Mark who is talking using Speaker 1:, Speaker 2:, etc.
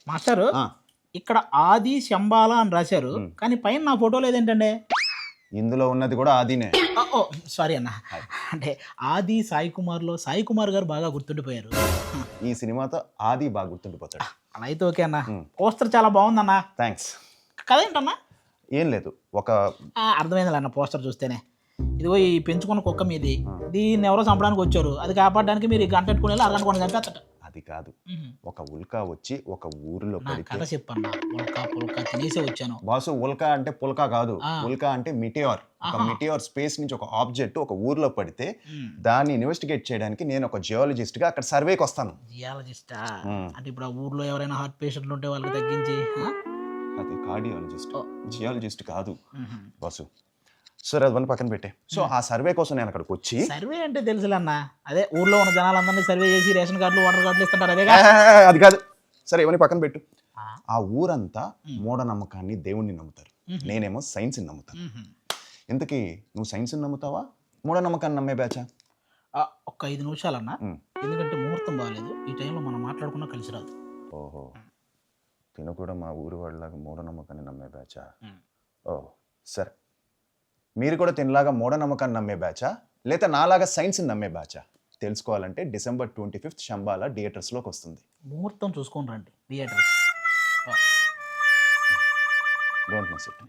Speaker 1: మాస్టారు ఇక్కడ ఆది శంబాల అని రాశారు, కానీ పైన నా ఫోటో లేదేంటండి?
Speaker 2: ఇందులో ఉన్నది కూడా ఆదినే.
Speaker 1: ఓ సారీ అన్న, అంటే ఆది సాయి కుమార్లో సాయి కుమార్ గారు బాగా గుర్తుండిపోయారు.
Speaker 2: ఈ సినిమాతో ఆది బాగా గుర్తుండిపోతాడు.
Speaker 1: అలా అయితే ఓకే అన్న. పోస్టర్ చాలా బాగుందన్న.
Speaker 2: థ్యాంక్స్.
Speaker 1: కథ ఏంటన్నా?
Speaker 2: ఏం లేదు, ఒక
Speaker 1: అర్థమైంది అన్న పోస్టర్ చూస్తేనే. ఇదిగో ఈ పెంచుకున్న కుక్క మీది, దీన్ని ఎవరో చంపడానికి వచ్చారు, అది కాపాడడానికి మీరు గంట పెట్టుకుని అరగంట కొన్ని చంపేస్తాడు.
Speaker 2: అది కాదు, ఒక ఉల్కా వచ్చి ఒక ఊరిలో పడితే.
Speaker 1: కథ చెప్పన్నా, ఉల్కా పుల్కా తినేసే వచ్చాను
Speaker 2: బాసు. ఉల్కా అంటే పుల్కా కాదు, ఉల్కా అంటే మిటియోర్. ఒక మిటియోర్ స్పేస్ నుంచి ఒక ఆబ్జెక్ట్ ఒక ఊర్లో పడితే దాన్ని ఇన్వెస్టిగేట్ చేయడానికి నేను ఒక జియాలజిస్ట్ గా అక్కడ సర్వేకి వస్తాను.
Speaker 1: జియాలజిస్టా? అంటే ఇప్పుడు ఆ ఊర్లో ఎవరైనా హార్ట్ పేషెంట్లు ఉంటే వాళ్ళకి తగ్గించి.
Speaker 2: అది కార్డియాలజిస్ట్, జియాలజిస్ట్ కాదు బాసు. సరే అది పక్కన పెట్టే. సో ఆ సర్వే కోసం నేను అక్కడికి వచ్చి.
Speaker 1: సర్వే అంటే తెలుసులన్న, అదే ఊర్లో ఉన్న జనాలందరినీ సర్వే చేసి రేషన్ కార్డులు వాటర్ కార్డులు ఇస్తుంటారు, అదే
Speaker 2: అది కాదు. సరే ఇవన్నీ పక్కన పెట్టు. ఆ ఊరంతా మూఢనమ్మకాన్ని దేవుణ్ణి నమ్ముతారు, నేనేమో సైన్స్ని నమ్ముతాను. ఇంతకీ నువ్వు సైన్స్ని నమ్ముతావా మూఢనమ్మకాన్ని నమ్మే బ్యాచా?
Speaker 1: ఒక్క 5 నిమిషాలన్నా, ఎందుకంటే ముహూర్తం బాగాలేదు, ఈ టైంలో మనం మాట్లాడుకున్నా కలిసి రాదు.
Speaker 2: ఓహో, తిను కూడా మా ఊరి వాళ్ళలాగా మూఢనమ్మకాన్ని నమ్మే బ్యాచా? ఓ సరే, మీరు కూడా తినలాగా మూఢనమ్మకాన్ని నమ్మే బ్యాచా లేదా నాలాగా సైన్స్ని నమ్మే బ్యాచా? తెలుసుకోవాలంటే December 25th శంబాల థియేటర్స్లోకి వస్తుంది.
Speaker 1: ముహూర్తం చూసుకొని రండి థియేటర్స్.
Speaker 2: Don't miss it.